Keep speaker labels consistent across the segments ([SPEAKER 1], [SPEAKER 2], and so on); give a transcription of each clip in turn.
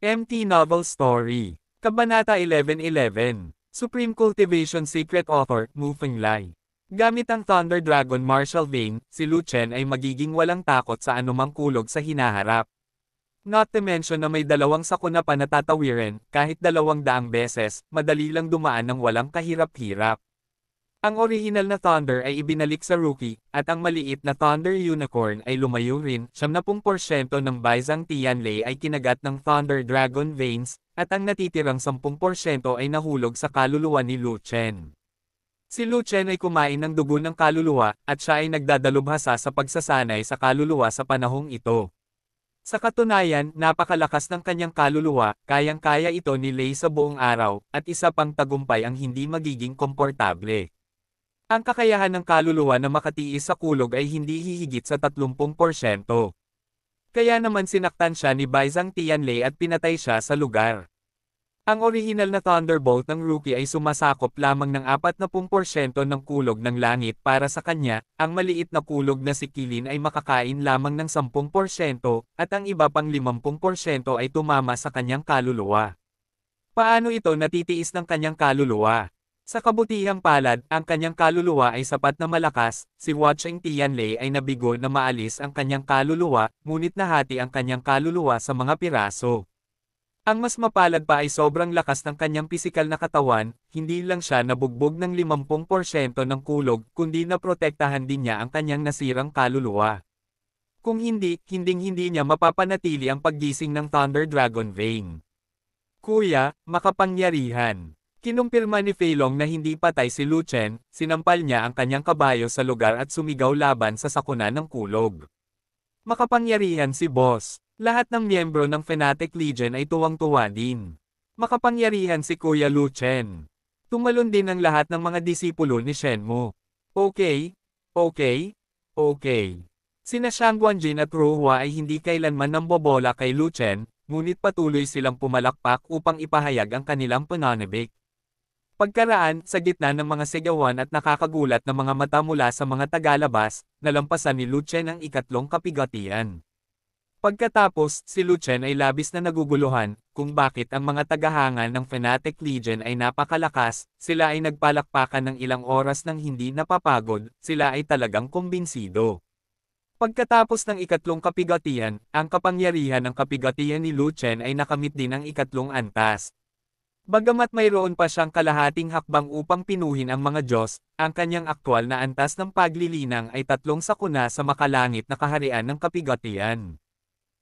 [SPEAKER 1] MT Novel Story. Kabanata 1111. Supreme Cultivation Secret Author, Mu Fenglai. Gamit ang Thunder Dragon Martial Vein, si Lu Chen ay magiging walang takot sa anumang kulog sa hinaharap. Not to mention na may dalawang sakuna pa na tatawirin, kahit 200 beses, madali lang dumaan ng walang kahirap-hirap. Ang orihinal na Thunder ay ibinalik sa rookie, at ang maliit na Thunder Unicorn ay lumayo rin. 70% ng Baizang Tianlei ay kinagat ng Thunder Dragon Veins, at ang natitirang 10% ay nahulog sa kaluluwa ni Lu Chen. Si Lu Chen ay kumain ng dugo ng kaluluwa, at siya ay nagdadalubhasa sa pagsasanay sa kaluluwa sa panahong ito. Sa katunayan, napakalakas ng kanyang kaluluwa, kayang-kaya ito ni Lei sa buong araw, at isa pang tagumpay ang hindi magiging komportable. Ang kakayahan ng kaluluwa na makatiis sa kulog ay hindi hihigit sa 30%. Kaya naman sinaktan siya ni Baizang Tianlei at pinatay siya sa lugar. Ang orihinal na Thunderbolt ng rookie ay sumasakop lamang ng 40% ng kulog ng langit para sa kanya, ang maliit na kulog na si Kilin ay makakain lamang ng 10%, at ang iba pang 50% ay tumama sa kanyang kaluluwa. Paano ito natitiis ng kanyang kaluluwa? Sa kabutihang palad, ang kanyang kaluluwa ay sapat na malakas, si Watching Tianlei ay nabigo na maalis ang kanyang kaluluwa, ngunit nahati ang kanyang kaluluwa sa mga piraso. Ang mas mapalad pa ay sobrang lakas ng kanyang pisikal na katawan, hindi lang siya nabugbog ng 50% ng kulog, kundi naprotektahan din niya ang kanyang nasirang kaluluwa. Kung hindi, hinding-hindi niya mapapanatili ang paggising ng Thunder Dragon Vein. Kuya, makapangyarihan. Kinumpirma ni Fei Long na hindi patay si Lu Chen, sinampal niya ang kanyang kabayo sa lugar at sumigaw laban sa sakuna ng kulog. Makapangyarihan si Boss. Lahat ng miyembro ng Fnatic Legion ay tuwang-tuwa din. Makapangyarihan si Kuya Lu Chen. Tumalon din ang lahat ng mga disipulo ni Shenmue. Okay, okay, okay. Sina Shang Guanjin at Ruhua ay hindi kailanman nambobola kay Lu Chen, ngunit patuloy silang pumalakpak upang ipahayag ang kanilang pananabik. Pagkaraan, sa gitna ng mga sigawan at nakakagulat na mga mata mula sa mga tagalabas, nalampasan ni Lu Chen ang ikatlong kapigatian. Pagkatapos, si Lu Chen ay labis na naguguluhan, kung bakit ang mga tagahanga ng Fnatic Legion ay napakalakas, sila ay nagpalakpakan ng ilang oras nang hindi napapagod, sila ay talagang kumbinsido. Pagkatapos ng ikatlong kapigatian, ang kapangyarihan ng kapigatian ni Lu Chen ay nakamit din ang ikatlong antas. Bagamat mayroon pa siyang kalahating hakbang upang pinuhin ang mga Diyos, ang kanyang aktwal na antas ng paglilinang ay 3 sakuna sa makalangit na kaharian ng kapigatian.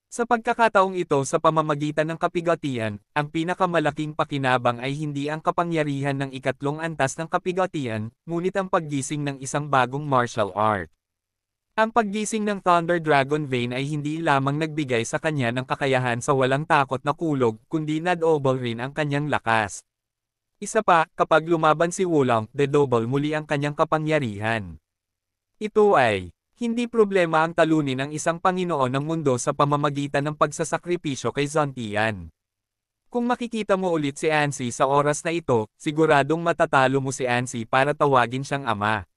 [SPEAKER 1] Sa pagkakataong ito sa pamamagitan ng kapigatian, ang pinakamalaking pakinabang ay hindi ang kapangyarihan ng ikatlong antas ng kapigatian, ngunit ang paggising ng isang bagong martial art. Ang paggising ng Thunder Dragon Vein ay hindi lamang nagbigay sa kanya ng kakayahan sa walang takot na kulog, kundi na-double rin ang kanyang lakas. Isa pa, kapag lumaban si Wulong, de-double muli ang kanyang kapangyarihan. Ito ay, hindi problema ang talunin ang isang Panginoon ng mundo sa pamamagitan ng pagsasakripisyo kay Zontian. Kung makikita mo ulit si Ansi sa oras na ito, siguradong matatalo mo si Ansi para tawagin siyang ama.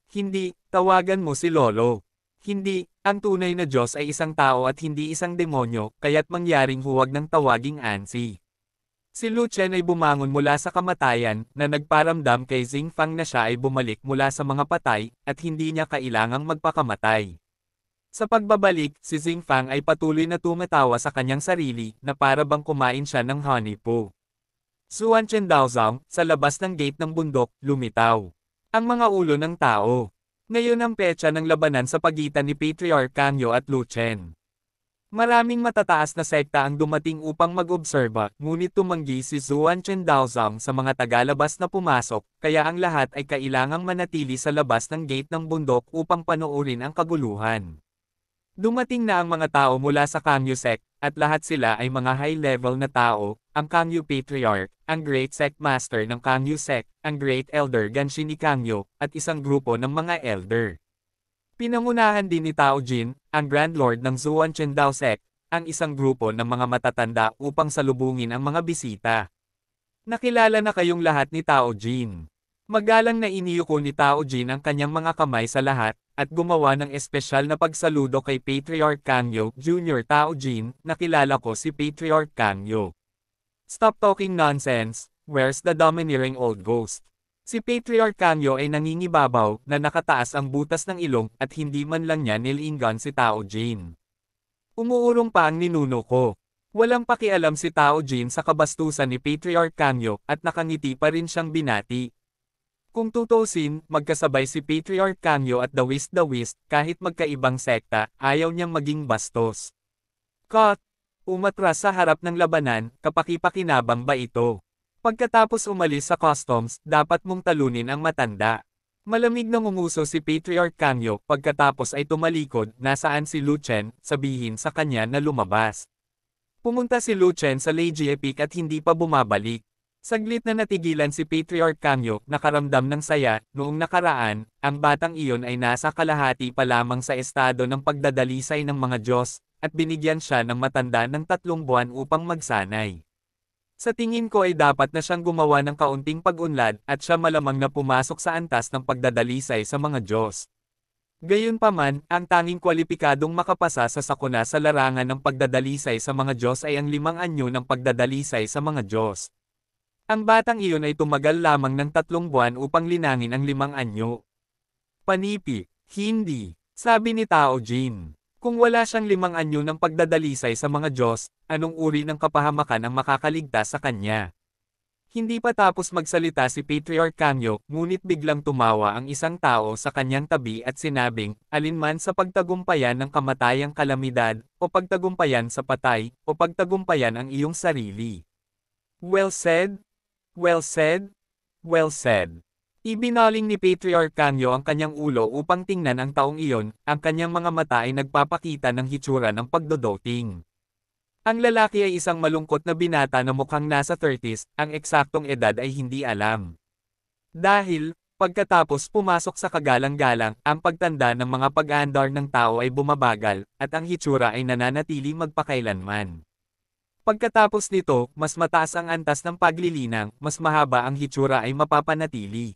[SPEAKER 1] Hindi, tawagan mo si Lolo. Hindi, ang tunay na Diyos ay isang tao at hindi isang demonyo, kaya't mangyaring huwag ng tawaging Ansi. Si Lu Chen ay bumangon mula sa kamatayan, na nagparamdam kay Xing Fang na siya ay bumalik mula sa mga patay, at hindi niya kailangang magpakamatay. Sa pagbabalik, si Xing Fang ay patuloy na tumatawa sa kanyang sarili, na para bang kumain siya ng honey po. Zuan Chen Daozang, sa labas ng gate ng bundok, lumitaw. Ang mga ulo ng tao. Ngayon ang petsa ng labanan sa pagitan ni Patriarch Kangyo at Lu Chen. Maraming matataas na sekta ang dumating upang mag-obserba, ngunit tumanggi si Zuan Chen Daozang sa mga tagalabas na pumasok, kaya ang lahat ay kailangang manatili sa labas ng gate ng bundok upang panoorin ang kaguluhan. Dumating na ang mga tao mula sa Kangyo Sect, at lahat sila ay mga high-level na tao, ang Kangyo Patriarch, ang Great Sect Master ng Kangyo Sect, ang Great Elder Ganshin ni Kangyo, at isang grupo ng mga Elder. Pinangunahan din ni Tao Jin, ang Grand Lord ng Zuan Chen Dao Sect, ang isang grupo ng mga matatanda upang salubungin ang mga bisita. Nakilala na kayong lahat ni Tao Jin. Magalang na iniyuko ni Tao Jin ang kanyang mga kamay sa lahat, at gumawa ng espesyal na pagsaludo kay Patriarch Kangyo Jr. Tao Jin, nakilala ko si Patriarch Kangyo. Stop talking nonsense, where's the domineering old ghost? Si Patriarch Kangyo ay nangingibabaw na nakataas ang butas ng ilong at hindi man lang niya nilinggan si Tao Jin. Umuurong pa ang ninuno ko. Walang pakialam si Tao Jin sa kabastusan ni Patriarch Kangyo at nakangiti pa rin siyang binati. Kung tutusin, magkasabay si Patriarch Kangyo at the Whist kahit magkaibang sekta, ayaw niyang maging bastos. Cut! Umatras sa harap ng labanan, kapaki-pakinabang ba ito? Pagkatapos umalis sa customs, dapat mong talunin ang matanda. Malamig na ngumuso si Patriarch Kangyo, pagkatapos ay tumalikod, nasaan si Lu Chen, sabihin sa kanya na lumabas. Pumunta si Lu Chen sa Legia Peak at hindi pa bumabalik. Saglit na natigilan si Patriarch Kangyo, nakaramdam ng saya, noong nakaraan, ang batang iyon ay nasa kalahati pa lamang sa estado ng pagdadalisay ng mga Diyos, at binigyan siya ng matanda ng 3 buwan upang magsanay. Sa tingin ko ay dapat na siyang gumawa ng kaunting pag-unlad at siya malamang na pumasok sa antas ng pagdadalisay sa mga Diyos. Gayunpaman, ang tanging kwalipikadong makapasa sa sakuna sa larangan ng pagdadalisay sa mga Diyos ay ang 5 anyo ng pagdadalisay sa mga Diyos. Ang batang iyon ay tumagal lamang ng 3 buwan upang linangin ang 5 anyo. Panipi, hindi, sabi ni Tao Jin. Kung wala siyang 5 anyo ng pagdadalisay sa mga Diyos, anong uri ng kapahamakan ang makakaligtas sa kanya? Hindi pa tapos magsalita si Patriarch Kangyo, ngunit biglang tumawa ang isang tao sa kanyang tabi at sinabing, alinman sa pagtagumpayan ng kamatayang kalamidad, o pagtagumpayan sa patay, o pagtagumpayan ang iyong sarili. Well said? Well said? Well said. Ibinaling ni Patriarch Kangyo ang kanyang ulo upang tingnan ang taong iyon, ang kanyang mga mata ay nagpapakita ng hitsura ng pagdodoting. Ang lalaki ay isang malungkot na binata na mukhang nasa 30s, ang eksaktong edad ay hindi alam. Dahil, pagkatapos pumasok sa kagalang-galang, ang pagtanda ng mga pag-aandar ng tao ay bumabagal, at ang hitsura ay nananatili magpakailanman. Pagkatapos nito, mas mataas ang antas ng paglilinang, mas mahaba ang hitsura ay mapapanatili.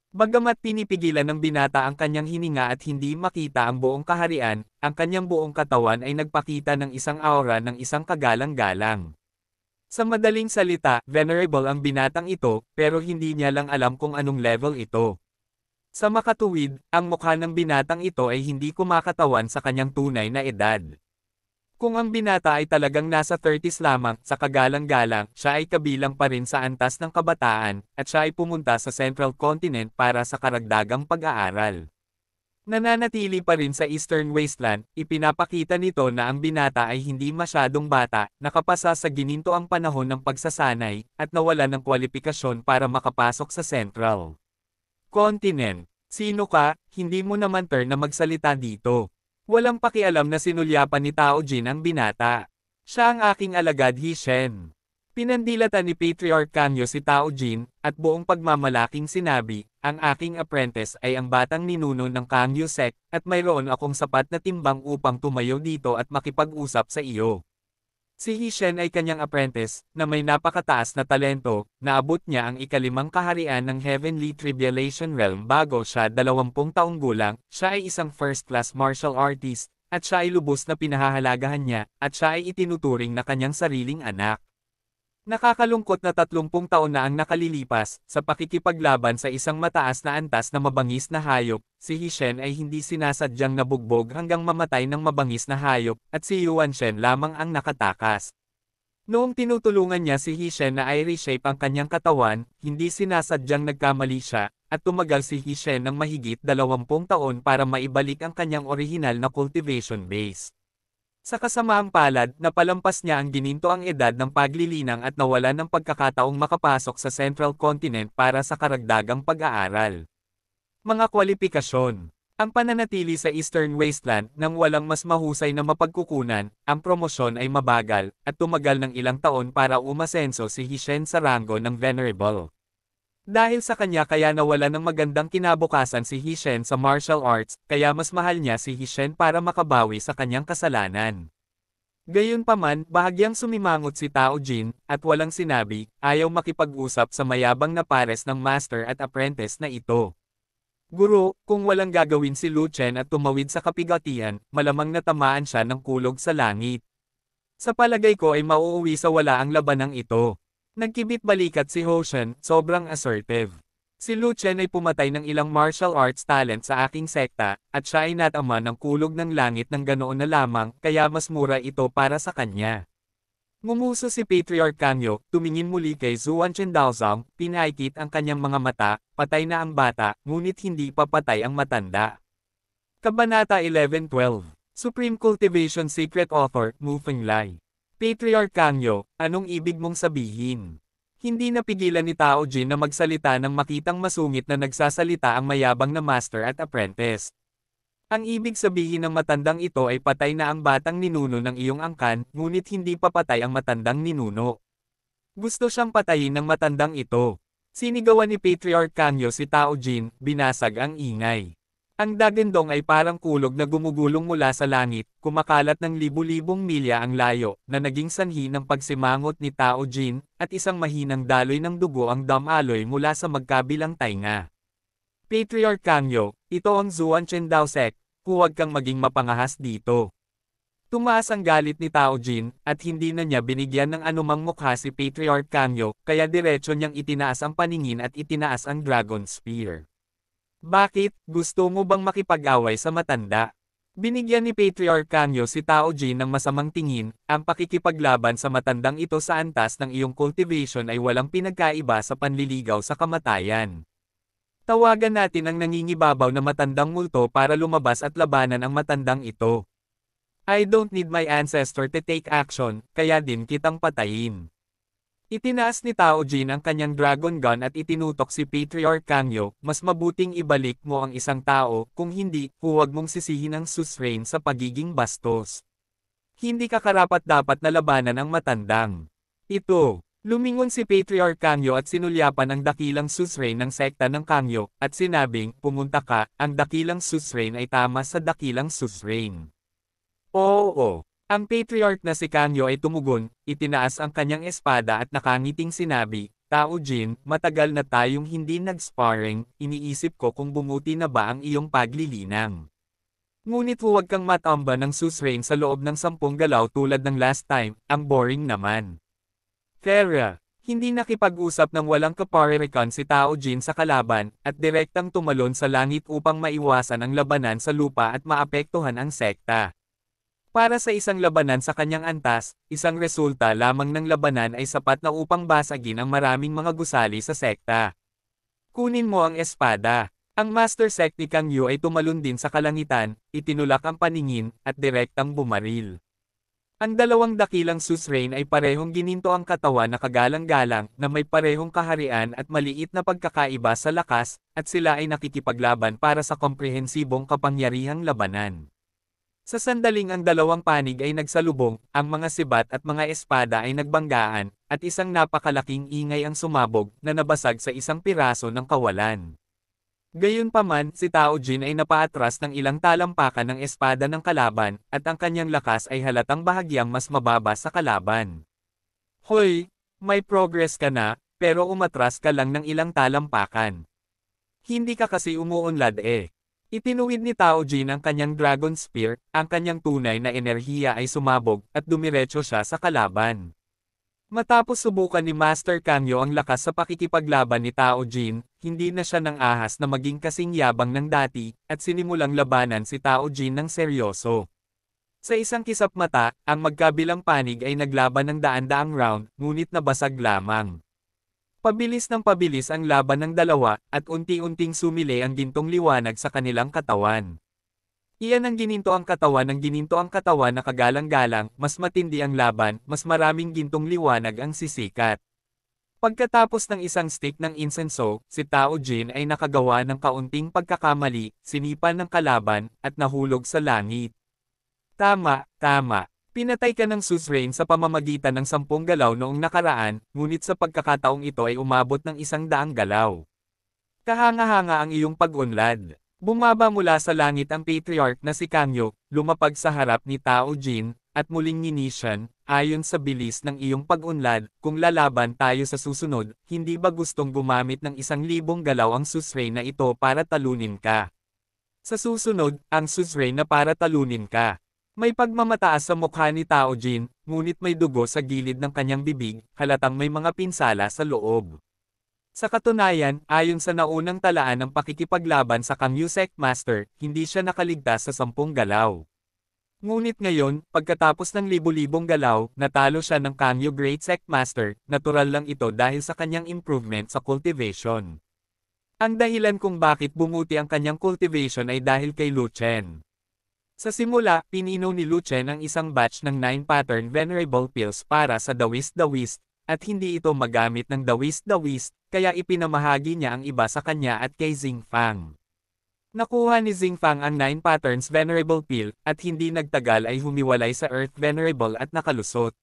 [SPEAKER 1] Bagamat pinipigilan ng binata ang kanyang hininga at hindi makita ang buong kaharian, ang kanyang buong katawan ay nagpakita ng isang aura ng isang kagalang-galang. Sa madaling salita, venerable ang binatang ito, pero hindi niya lang alam kung anong level ito. Sa makatuwid, ang mukha ng binatang ito ay hindi kumakatawan sa kanyang tunay na edad. Kung ang binata ay talagang nasa 30s lamang, sa kagalang-galang, siya ay kabilang pa rin sa antas ng kabataan, at siya ay pumunta sa Central Continent para sa karagdagang pag-aaral. Nananatili pa rin sa Eastern Wasteland, ipinapakita nito na ang binata ay hindi masyadong bata, nakapasa sa ginintoang panahon ng pagsasanay, at nawala ng kwalipikasyon para makapasok sa Central Continent. Sino ka? Hindi mo naman turn na magsalita dito. Walang pakialam na sinulyapan ni Tao Jin ang binata. Siya ang aking alagad Hishen. Pinandilatan ni Patriarch Kangyo si Tao Jin, at buong pagmamalaking sinabi, ang aking apprentice ay ang batang ninuno ng Kangyo sect, at mayroon akong sapat na timbang upang tumayo dito at makipag-usap sa iyo. Si Hishen ay kanyang apprentice, na may napakataas na talento, naabot niya ang ika-5 kaharian ng Heavenly Tribulation Realm bago siya 20 taong gulang, siya ay isang first-class martial artist, at siya ay lubos na pinahahalagahan niya, at siya ay itinuturing na kanyang sariling anak. Nakakalungkot na 30 taon na ang nakalilipas, sa pakikipaglaban sa isang mataas na antas na mabangis na hayop, si Hishen ay hindi sinasadyang nabugbog hanggang mamatay ng mabangis na hayop, at si Yuan Shen lamang ang nakatakas. Noong tinutulungan niya si Hishen na i-reshape ang kanyang katawan, hindi sinasadyang nagkamali siya, at tumagal si Hishen ng mahigit 20 taon para maibalik ang kanyang orihinal na cultivation base. Sa kasamaang palad, napalampas niya ang ginintoang edad ng paglilinang at nawalan ng pagkakataong makapasok sa Central Continent para sa karagdagang pag-aaral. Mga kwalipikasyon. Ang pananatili sa Eastern Wasteland nang walang mas mahusay na mapagkukunan, ang promosyon ay mabagal, at tumagal ng ilang taon para umasenso si Hishen sa ranggo ng Venerable. Dahil sa kanya kaya nawala ng magandang kinabukasan si Hishen sa martial arts, kaya mas mahal niya si Hishen para makabawi sa kanyang kasalanan. Gayunpaman, bahagyang sumimangot si Tao Jin, at walang sinabi, ayaw makipag-usap sa mayabang na pares ng master at apprentice na ito. Guro, kung walang gagawin si Lu Chen at tumawid sa kapigatian, malamang natamaan siya ng kulog sa langit. Sa palagay ko ay mauuwi sa wala ang labanang ito. Nagkibit balikat si Ho Shen, sobrang assertive. Si Lu Chen ay pumatay ng ilang martial arts talent sa aking sekta, at siya ay natama ng kulog ng langit ng ganoon na lamang, kaya mas mura ito para sa kanya. Ngumuso si Patriarch Kangyo, tumingin muli kay Zuan Chendaozong, pinaikit ang kanyang mga mata, patay na ang bata, ngunit hindi pa patay ang matanda. Kabanata 11-12 Supreme Cultivation Secret Author, Mu Fenglai. Patriarch Kangyo, anong ibig mong sabihin? Hindi napigilan ni Tao Jin na magsalita nang makitang masungit na nagsasalita ang mayabang na master at apprentice. Ang ibig sabihin ng matandang ito ay patay na ang batang ninuno ng iyong angkan, ngunit hindi pa patay ang matandang ninuno. Gusto siyang patayin ng matandang ito. Sinigawan ni Patriarch Kangyo si Tao Jin, binasag ang ingay. Ang dagandong ay parang kulog na gumugulong mula sa langit, kumakalat ng libu-libong milya ang layo, na naging sanhi ng pagsimangot ni Tao Jin, at isang mahinang daloy ng dugo ang damaloy mula sa magkabilang tainga. Patriarch Kangyo, ito ang Zuan Chen Daosek, huwag kang maging mapangahas dito. Tumaas ang galit ni Tao Jin, at hindi na niya binigyan ng anumang mukha si Patriarch Kangyo, kaya diretso niyang itinaas ang paningin at itinaas ang Dragon Spear. Bakit, gusto mo bang makipag-away sa matanda? Binigyan ni Patriarch Kangyo si Tao Jin ng masamang tingin, ang pakikipaglaban sa matandang ito sa antas ng iyong cultivation ay walang pinagkaiba sa panliligaw sa kamatayan. Tawagan natin ang nangingibabaw na matandang multo para lumabas at labanan ang matandang ito. I don't need my ancestor to take action, kaya din kitang patayin. Itinaas ni Tao Jin ang kanyang dragon gun at itinutok si Patriarch Kangyo, mas mabuting ibalik mo ang isang tao, kung hindi, huwag mong sisihin ang Suzerain sa pagiging bastos. Hindi ka karapat-dapat na labanan ang matandang ito. Lumingon si Patriarch Kangyo at sinulyapan ang dakilang Suzerain ng sekta ng Kangyo, at sinabing, pumunta ka, ang dakilang Suzerain ay tama sa dakilang Suzerain. Oo. Ang Patriarch na si Kangyo ay tumugon, itinaas ang kanyang espada at nakangiting sinabi, Tao Jin, matagal na tayong hindi nag-sparring, iniisip ko kung bumuti na ba ang iyong paglilinang. Ngunit huwag kang matamba ng Suzerain sa loob ng 10 galaw tulad ng last time, ang boring naman. Kera, hindi nakipag-usap ng walang kaparerekan si Tao Jin sa kalaban, at direktang tumalon sa langit upang maiwasan ang labanan sa lupa at maapektuhan ang sekta. Para sa isang labanan sa kanyang antas, isang resulta lamang ng labanan ay sapat na upang basagin ang maraming mga gusali sa sekta. Kunin mo ang espada. Ang Master Sect ni Kangyo ay tumalon din sa kalangitan, itinulak ang paningin, at direktang bumaril. Ang dalawang dakilang Suzerain ay parehong gininto ang katawan na kagalang-galang, na may parehong kaharian at maliit na pagkakaiba sa lakas, at sila ay nakikipaglaban para sa komprehensibong kapangyarihang labanan. Sa sandaling ang dalawang panig ay nagsalubong, ang mga sibat at mga espada ay nagbanggaan, at isang napakalaking ingay ang sumabog, na nabasag sa isang piraso ng kawalan. Gayunpaman, si Tao Jin ay napaatras ng ilang talampakan ng espada ng kalaban, at ang kanyang lakas ay halatang bahagyang mas mababa sa kalaban. Hoy, may progress ka na, pero umatras ka lang ng ilang talampakan. Hindi ka kasi umuunlad eh. Itinuwid ni Tao Jin ang kanyang Dragon Spear, ang kanyang tunay na enerhiya ay sumabog, at dumiretso siya sa kalaban. Matapos subukan ni Master Kangyo ang lakas sa pakikipaglaban ni Tao Jin, hindi na siya nang ahas na maging kasing yabang ng dati, at sinimulang labanan si Tao Jin ng seryoso. Sa isang kisap mata, ang magkabilang panig ay naglaban ng daan-daang round, ngunit nabasag lamang. Pabilis ng pabilis ang laban ng dalawa, at unti-unting sumili ang gintong liwanag sa kanilang katawan. Iyan ang gininto ang katawan ng gininto ang katawan na kagalang-galang, mas matindi ang laban, mas maraming gintong liwanag ang sisikat. Pagkatapos ng isang stick ng insenso, si Tao Jin ay nakagawa ng kaunting pagkakamali, sinipan ng kalaban, at nahulog sa langit. Tama, tama. Pinatay ka ng Suzerain sa pamamagitan ng 10 galaw noong nakaraan, ngunit sa pagkakataong ito ay umabot ng 100 galaw. Kahanga-hanga ang iyong pag-unlad. Bumaba mula sa langit ang Patriarch na si Kangyo, lumapag sa harap ni Tao Jin, at muling nginisyan, ayon sa bilis ng iyong pag-unlad, kung lalaban tayo sa susunod, hindi ba gustong gumamit ng 1,000 galaw ang Suzerain na ito para talunin ka? Sa susunod, ang Suzerain na para talunin ka. May pagmamataas sa mukha ni Tao Jin, ngunit may dugo sa gilid ng kanyang bibig, halatang may mga pinsala sa loob. Sa katunayan, ayon sa naunang talaan ng pakikipaglaban sa Kangyu Sect Master, hindi siya nakaligtas sa 10 galaw. Ngunit ngayon, pagkatapos ng libu-libong galaw, natalo siya ng Kangyu Great Sect Master, natural lang ito dahil sa kanyang improvement sa cultivation. Ang dahilan kung bakit bumuti ang kanyang cultivation ay dahil kay Lu Chen. Sa simula, pinino ni Lu Chen ang isang batch ng 9 pattern Venerable Pills para sa Dawis, at hindi ito magamit ng Dawis, kaya ipinamahagi niya ang iba sa kanya at kay Xingfang. Nakuha ni Xingfang ang 9 patterns Venerable Pill, at hindi nagtagal ay humiwalay sa Earth Venerable at nakalusot.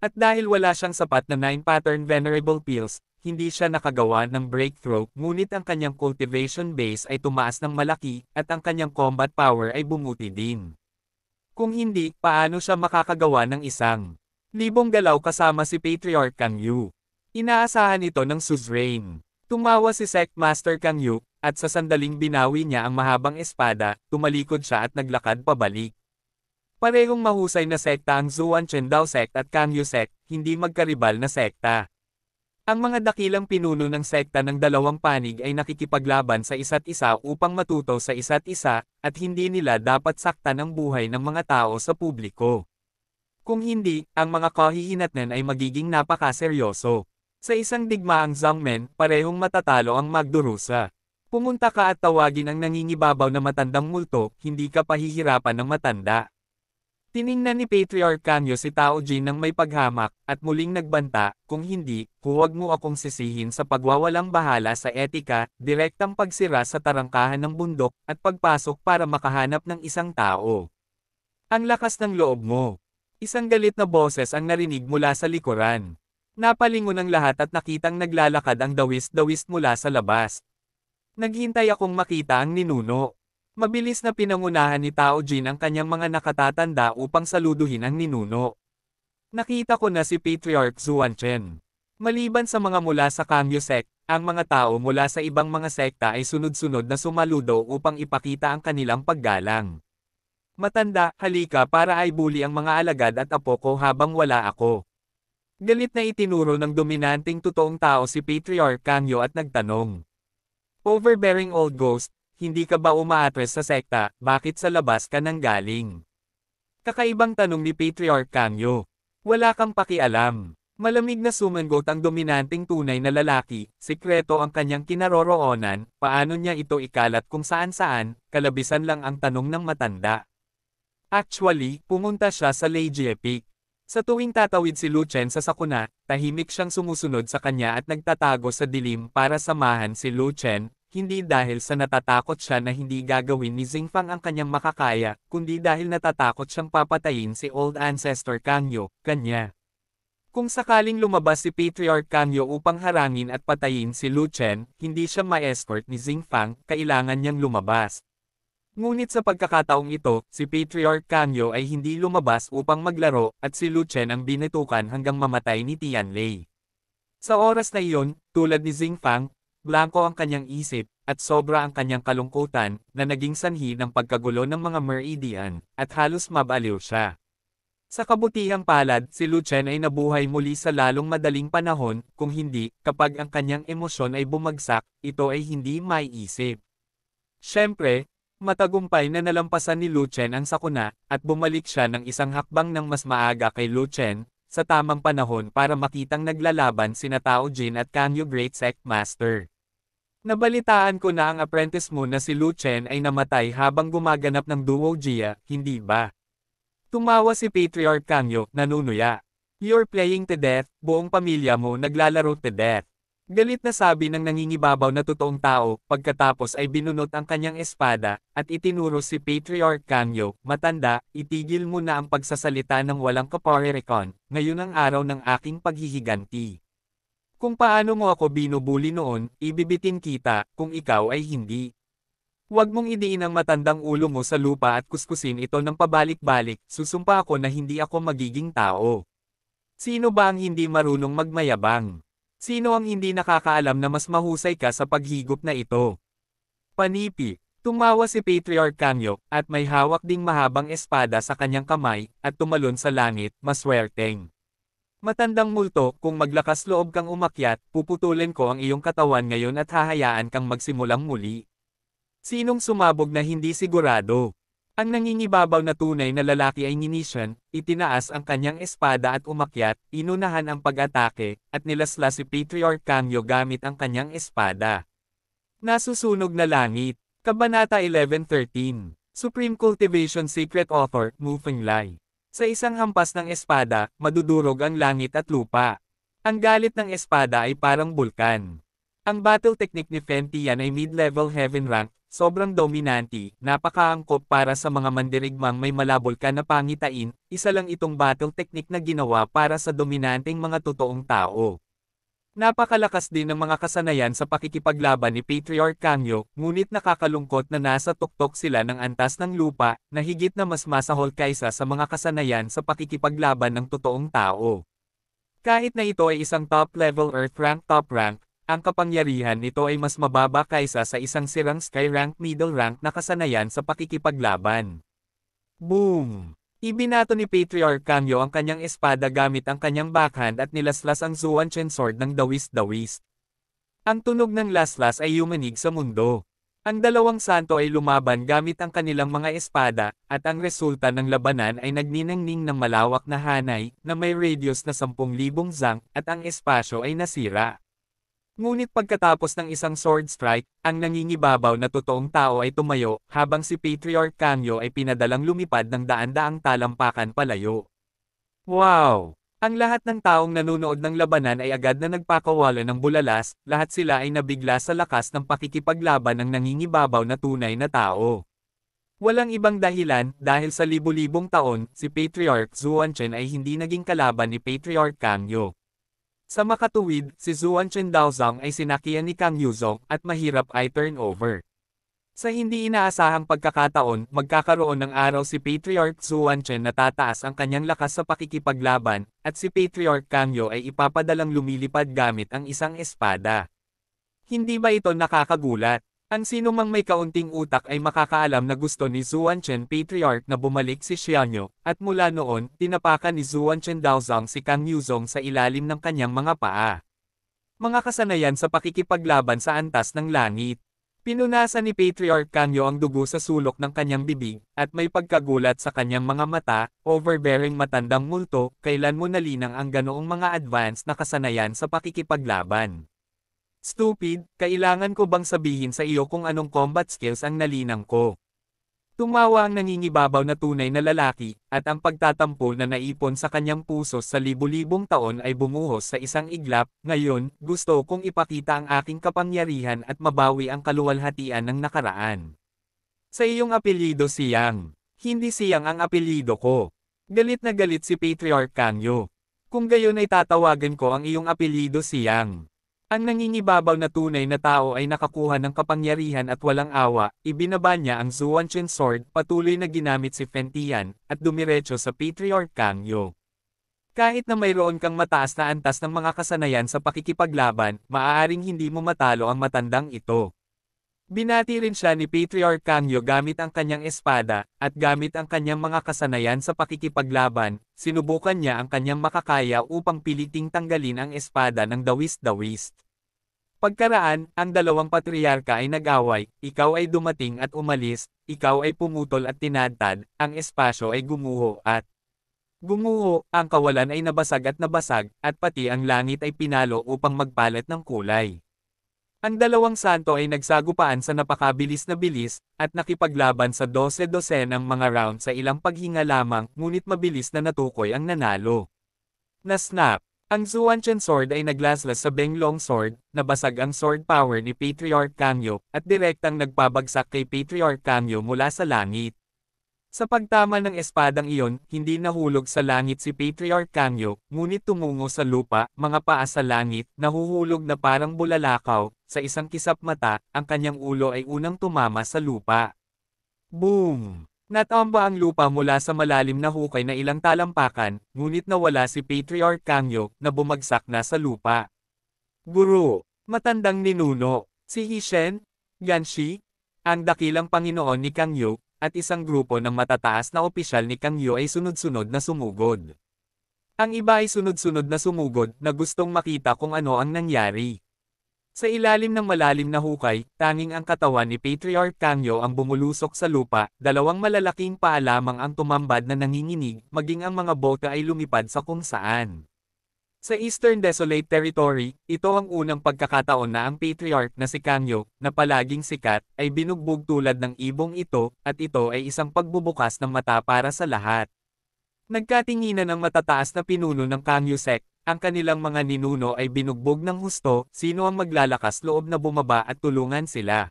[SPEAKER 1] At dahil wala siyang sapat na 9 pattern Venerable Pills, hindi siya nakagawa ng breakthrough, ngunit ang kanyang cultivation base ay tumaas ng malaki, at ang kanyang combat power ay bumuti din. Kung hindi, paano siya makakagawa ng 1,000 galaw kasama si Patriarch Kangyu? Inaasahan ito ng Suzerain. Tumawa si Sect Master Kangyu, at sa sandaling binawi niya ang mahabang espada, tumalikod siya at naglakad pabalik. Parehong mahusay na sekta ang Zuan Chendao Sect at Kangyu Sect, hindi magkaribal na sekta. Ang mga dakilang pinuno ng sekta ng dalawang panig ay nakikipaglaban sa isa't isa upang matuto sa isa't isa, at hindi nila dapat saktan ang buhay ng mga tao sa publiko. Kung hindi, ang mga kahihinatnan ay magiging napakaseryoso. Sa isang digmaang Zhangmen, parehong matatalo ang Magdurusa. Pumunta ka at tawagin ang nangingibabaw na matandang multo, hindi ka pahihirapan ng matanda. Tiningnan ni Patriarch Kangyu si Tao Jin ng may paghamak, at muling nagbanta, kung hindi, huwag mo akong sisihin sa pagwawalang bahala sa etika, direktang pagsira sa tarangkahan ng bundok, at pagpasok para makahanap ng isang tao. Ang lakas ng loob mo. Isang galit na boses ang narinig mula sa likuran. Napalingon ang lahat at nakitang naglalakad ang Dawis mula sa labas. Naghintay akong makita ang ninuno. Mabilis na pinangunahan ni Tao Jin ang kanyang mga nakatatanda upang saluduhin ang ninuno. Nakita ko na si Patriarch Zuan Chen. Maliban sa mga mula sa Kangyu Sect, ang mga tao mula sa ibang mga sekta ay sunod-sunod na sumaludo upang ipakita ang kanilang paggalang. Matanda, halika para ay buli ang mga alagad at apo ko habang wala ako. Galit na itinuro ng dominanteng totoong tao si Patriarch Kangyu at nagtanong. Overbearing old ghost, hindi ka ba umaatres sa sekta, bakit sa labas ka nang galing? Kakaibang tanong ni Patriarch Kangyu. Wala kang pakialam. Malamig na sumangot ang dominanteng tunay na lalaki, sikreto ang kanyang kinaroroonan, paano niya ito ikalat kung saan-saan, kalabisan lang ang tanong ng matanda. Actually, pumunta siya sa Leijie Peak. Sa tuwing tatawid si Lu Chen sa sakuna, tahimik siyang sumusunod sa kanya at nagtatago sa dilim para samahan si Lu Chen, hindi dahil sa natatakot siya na hindi gagawin ni Xingfang ang kanyang makakaya, kundi dahil natatakot siyang papatayin si Old Ancestor Kangyu, kanya. Kung sakaling lumabas si Patriarch Kangyu upang harangin at patayin si Lu Chen, hindi siya ma-escort ni Xingfang, kailangan niyang lumabas. Ngunit sa pagkakataong ito, si Patriarch Kangyu ay hindi lumabas upang maglaro, at si Lu Chen ang binitukan hanggang mamatay ni Tianlei. Sa oras na iyon, tulad ni Xingfang, blanko ang kanyang isip, at sobra ang kanyang kalungkutan, na naging sanhi ng pagkagulo ng mga Meridian, at halos mabaliw siya. Sa kabutihang palad, si Lu Chen ay nabuhay muli sa lalong madaling panahon, kung hindi, kapag ang kanyang emosyon ay bumagsak, ito ay hindi maiisip. Siyempre, matagumpay na nalampasan ni Lu Chen ang sakuna, at bumalik siya ng isang hakbang ng mas maaga kay Lu Chen, sa tamang panahon para makitang naglalaban sina Tao Jin at Kangyu Great Sect Master. Nabalitaan ko na ang apprentice mo na si Lu Chen ay namatay habang gumaganap ng Duo Jia, hindi ba? Tumawa si Patriarch Kangyu, nanunuya. You're playing to death, buong pamilya mo naglalaro to death. Galit na sabi ng nangingibabaw na totoong tao, pagkatapos ay binunot ang kanyang espada, at itinuro si Patriarch Kangyu, matanda, itigil mo na ang pagsasalita ng walang kaparerekon, ngayon ang araw ng aking paghihiganti. Kung paano mo ako binubuli noon, ibibitin kita, kung ikaw ay hindi. Huwag mong idiin ang matandang ulo mo sa lupa at kuskusin ito ng pabalik-balik, susumpa ako na hindi ako magiging tao. Sino ba ang hindi marunong magmayabang? Sino ang hindi nakakaalam na mas mahusay ka sa paghigop na ito? Panipi. Tumawa si Patriarch Kanyo, at may hawak ding mahabang espada sa kanyang kamay, at tumalon sa langit, maswerteng. Matandang multo, kung maglakas loob kang umakyat, puputulin ko ang iyong katawan ngayon at hahayaan kang magsimulang muli. Sinong sumabog na hindi sigurado? Ang nangingibabaw na tunay na lalaki ay nginisyan, itinaas ang kanyang espada at umakyat, inunahan ang pag-atake, at nilaslas si Patriarch Kanyo gamit ang kanyang espada. Nasusunog na langit. Kabanata 11:13. Supreme Cultivation Secret Author, Mufeng Lai. Sa isang hampas ng espada, madudurog ang langit at lupa. Ang galit ng espada ay parang bulkan. Ang battle technique ni Fen Tian ay mid-level heaven rank, sobrang dominante, napakaangkop para sa mga mandirigmang may malabol ka na pangitain, isa lang itong battle technique na ginawa para sa dominanteng mga totoong tao. Napakalakas din ng mga kasanayan sa pakikipaglaban ni Patriarch Kanyo, ngunit nakakalungkot na nasa tuktok sila ng antas ng lupa, na higit na mas masahol kaysa sa mga kasanayan sa pakikipaglaban ng totoong tao. Kahit na ito ay isang top-level Earth rank top rank, ang kapangyarihan nito ay mas mababa kaysa sa isang sirang Sky rank middle rank na kasanayan sa pakikipaglaban. Boom! Ibinato ni Patriarch Kanyo ang kanyang espada gamit ang kanyang backhand at nilaslas ang Zuanchen sword ng dawis-dawis. Ang tunog ng laslas ay yumanig sa mundo. Ang dalawang santo ay lumaban gamit ang kanilang mga espada, at ang resulta ng labanan ay nagniningning ng malawak na hanay, na may radius na 10,000 zang, at ang espasyo ay nasira. Ngunit pagkatapos ng isang sword strike, ang nangingibabaw na totoong tao ay tumayo, habang si Patriarch Kanyo ay pinadalang lumipad ng daan-daang talampakan palayo. Wow! Ang lahat ng taong nanunood ng labanan ay agad na nagpakawala ng bulalas, lahat sila ay nabigla sa lakas ng pakikipaglaban ng nangingibabaw na tunay na tao. Walang ibang dahilan, dahil sa libu-libong taon, si Patriarch Zuanchen ay hindi naging kalaban ni Patriarch Kanyo. Sa makatuwid, si Zuanchen Daozang ay sinakian ni Kang Yuzong, at mahirap ay turnover. Sa hindi inaasahang pagkakataon, magkakaroon ng araw si Patriarch Zuanchen na tataas ang kanyang lakas sa pakikipaglaban, at si Patriarch Kangyo ay ipapadalang lumilipad gamit ang isang espada. Hindi ba ito nakakagulat? Ang sinumang may kaunting utak ay makakaalam na gusto ni Zuanchen Patriarch na bumalik si Xianyo, at mula noon, tinapakan ni Zuanchen Daozang si Kang Yuzong sa ilalim ng kanyang mga paa. Mga kasanayan sa pakikipaglaban sa antas ng langit. Pinunasan ni Patriarch Kangyo ang dugo sa sulok ng kanyang bibig, at may pagkagulat sa kanyang mga mata, overbearing matandang multo, kailan mo nalinang ang ganoong mga advanced na kasanayan sa pakikipaglaban. Stupid, kailangan ko bang sabihin sa iyo kung anong combat skills ang nalinang ko? Tumawa ang nangingibabaw na tunay na lalaki, at ang pagtatampo na naipon sa kanyang puso sa libu-libong taon ay bumuhos sa isang iglap. Ngayon, gusto kong ipakita ang aking kapangyarihan at mabawi ang kaluwalhatian ng nakaraan. Sa iyong apelyido Siyang. Hindi Siyang ang apelyido ko. Galit na galit si Patriarch Kangyo. Kung gayon ay tatawagan ko ang iyong apelyido Siyang. Ang nangingibabaw na tunay na tao ay nakakuha ng kapangyarihan at walang awa, ibinaba niya ang Zuanchen sword, patuloy na ginamit si Fen Tian, at dumiretso sa Patriarch Kangyo. Kahit na mayroon kang mataas na antas ng mga kasanayan sa pakikipaglaban, maaaring hindi mo matalo ang matandang ito. Binati rin siya ni Patriarch Kangyo gamit ang kanyang espada, at gamit ang kanyang mga kasanayan sa pakikipaglaban, sinubukan niya ang kanyang makakaya upang piliting tanggalin ang espada ng dawis-dawis. Pagkaraan, ang dalawang patriarka ay nag-away, ikaw ay dumating at umalis, ikaw ay pumutol at tinadtad, ang espasyo ay gumuho at gumuho, ang kawalan ay nabasag, at pati ang langit ay pinalo upang magpalit ng kulay. Ang dalawang santo ay nagsagupaan sa napakabilis na bilis, at nakipaglaban sa 12-12 ng mga round sa ilang paghinga lamang, ngunit mabilis na natukoy ang nanalo. Na-snap. Ang Zuanchen sword ay naglaslas sa Benglong sword, nabasag ang sword power ni Patriarch Kangyo, at direktang nagpabagsak kay Patriarch Kangyo mula sa langit. Sa pagtama ng espadang iyon, hindi nahulog sa langit si Patriarch Kanyo, ngunit tumungo sa lupa, mga paa sa langit, nahuhulog na parang bulalakaw, sa isang kisap mata, ang kanyang ulo ay unang tumama sa lupa. Boom! Natamba ang lupa mula sa malalim na hukay na ilang talampakan, ngunit nawala si Patriarch Kanyo, na bumagsak na sa lupa. Guro, matandang ninuno, si Hishen, Ganshi, ang dakilang Panginoon ni Kangyo, at isang grupo ng matataas na opisyal ni Kangyo ay sunod-sunod na sumugod. Ang iba ay sunod-sunod na sumugod na gustong makita kung ano ang nangyari. Sa ilalim ng malalim na hukay, tanging ang katawan ni Patriarch Kangyo ang bumulusok sa lupa, dalawang malalaking paa lamang ang tumambad na nanginginig, maging ang mga bote ay lumipad sa kung saan. Sa Eastern Desolate Territory, ito ang unang pagkakataon na ang Patriarch na si Kangyo, na palaging sikat, ay binugbog tulad ng ibong ito, at ito ay isang pagbubukas ng mata para sa lahat. Nagkatinginan ang matataas na pinuno ng Kangyo sect, ang kanilang mga ninuno ay binugbog ng husto, sino ang maglalakas loob na bumaba at tulungan sila.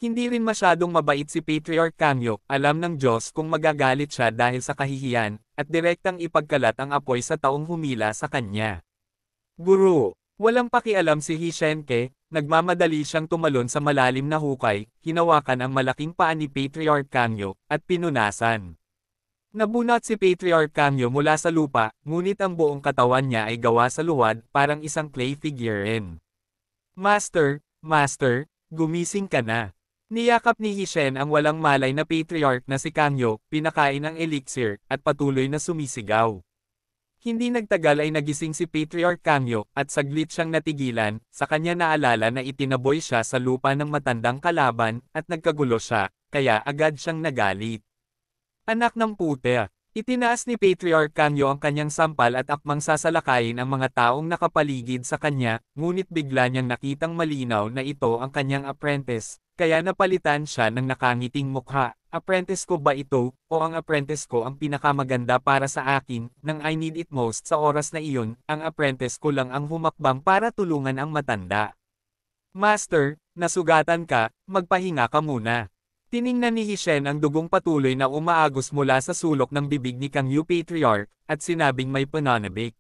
[SPEAKER 1] Hindi rin masyadong mabait si Patriarch Kangyo, alam ng Diyos kung magagalit siya dahil sa kahihiyan, at direktang ipagkalat ang apoy sa taong humila sa kanya. Guro, walang pakialam si Hishenke, nagmamadali siyang tumalon sa malalim na hukay, hinawakan ang malaking paa ni Patriarch Kangyo, at pinunasan. Nabunot si Patriarch Kangyo mula sa lupa, ngunit ang buong katawan niya ay gawa sa luwad, parang isang clay figurine. Master, gumising ka na. Niyakap ni Hishen ang walang malay na Patriarch na si Kangyo, pinakain ang elixir, at patuloy na sumisigaw. Hindi nagtagal ay nagising si Patriarch Kangyo, at saglit siyang natigilan, sa kanya naalala na itinaboy siya sa lupa ng matandang kalaban, at nagkagulo siya, kaya agad siyang nagalit. Anak ng pute! Itinaas ni Patriarch Kangyo ang kanyang sampal at akmang sasalakayin ang mga taong nakapaligid sa kanya, ngunit bigla niyang nakitang malinaw na ito ang kanyang apprentice, kaya napalitan siya ng nakangiting mukha. Apprentice ko ba ito, o ang apprentice ko ang pinakamaganda para sa akin, nang I need it most sa oras na iyon, ang apprentice ko lang ang humakbang para tulungan ang matanda. Master, nasugatan ka, magpahinga ka muna. Tiningnan ni Hishen ang dugong patuloy na umaagos mula sa sulok ng bibig ni Kangyo Patriarch, at sinabing may pananabik.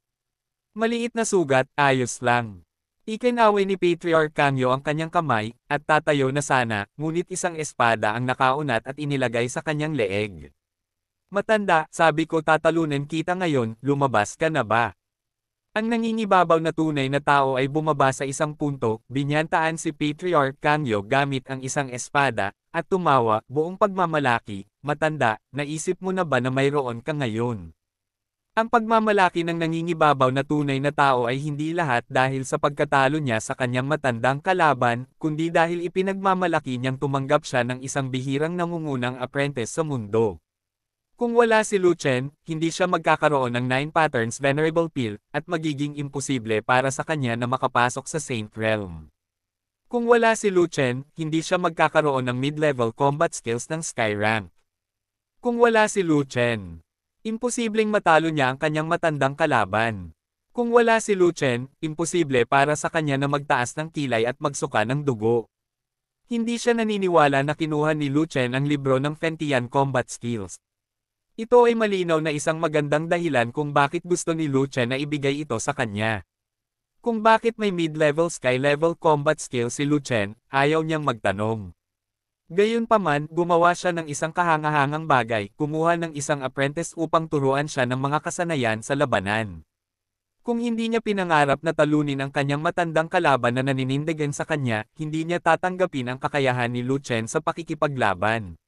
[SPEAKER 1] Maliit na sugat, ayos lang. Ikinaway ni Patriarch Kangyo ang kanyang kamay, at tatayo na sana, ngunit isang espada ang nakaunat at inilagay sa kanyang leeg. Matanda, sabi ko tatalunan kita ngayon, lumabas ka na ba? Ang nangingibabaw na tunay na tao ay bumaba sa isang punto, binyantaan si Patriarch Kangyo gamit ang isang espada, at tumawa, buong pagmamalaki, matanda, naisip mo na ba na mayroon ka ngayon? Ang pagmamalaki ng nangingibabaw na tunay na tao ay hindi lahat dahil sa pagkatalo niya sa kanyang matandang kalaban, kundi dahil ipinagmamalaki niyang tumanggap siya ng isang bihirang nangungunang apprentice sa mundo. Kung wala si Lu Chen, hindi siya magkakaroon ng 9 Patterns Venerable Pill, at magiging imposible para sa kanya na makapasok sa Saint Realm. Kung wala si Lu Chen, hindi siya magkakaroon ng mid-level combat skills ng Sky Rank. Kung wala si Lu Chen, imposibleng matalo niya ang kanyang matandang kalaban. Kung wala si Lu Chen, imposible para sa kanya na magtaas ng kilay at magsuka ng dugo. Hindi siya naniniwala na kinuha ni Lu Chen ang libro ng Fentian Combat Skills. Ito ay malinaw na isang magandang dahilan kung bakit gusto ni Lu Chen na ibigay ito sa kanya. Kung bakit may mid-level sky-level combat skill si Lu Chen, ayaw niyang magtanong. Gayunpaman, gumawa siya ng isang kahangahangang bagay, kumuha ng isang apprentice upang turuan siya ng mga kasanayan sa labanan. Kung hindi niya pinangarap na talunin ang kanyang matandang kalaban na naninindigan sa kanya, hindi niya tatanggapin ang kakayahan ni Lu Chen sa pakikipaglaban.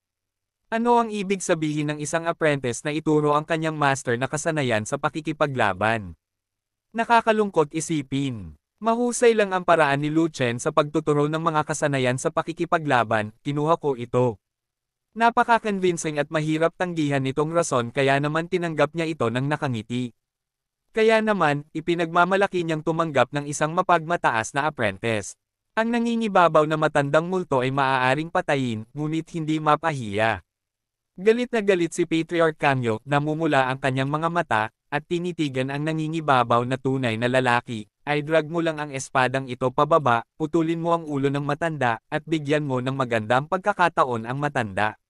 [SPEAKER 1] Ano ang ibig sabihin ng isang apprentice na ituro ang kanyang master na kasanayan sa pakikipaglaban? Nakakalungkot isipin. Mahusay lang ang paraan ni Lu Chen sa pagtuturo ng mga kasanayan sa pakikipaglaban, kinuha ko ito. Napaka-convincing at mahirap tanggihan nitong rason kaya naman tinanggap niya ito ng nakangiti. Kaya naman, ipinagmamalaki niyang tumanggap ng isang mapagmataas na apprentice. Ang nangingibabaw na matandang multo ay maaaring patayin, ngunit hindi mapahiya. Galit na galit si Patriarch Kangyo, namumula ang kanyang mga mata, at tinitigan ang nangingibabaw na tunay na lalaki. Ay drag mo lang ang espadang ito pababa, putulin mo ang ulo ng matanda, at bigyan mo ng magandang pagkakataon ang matanda.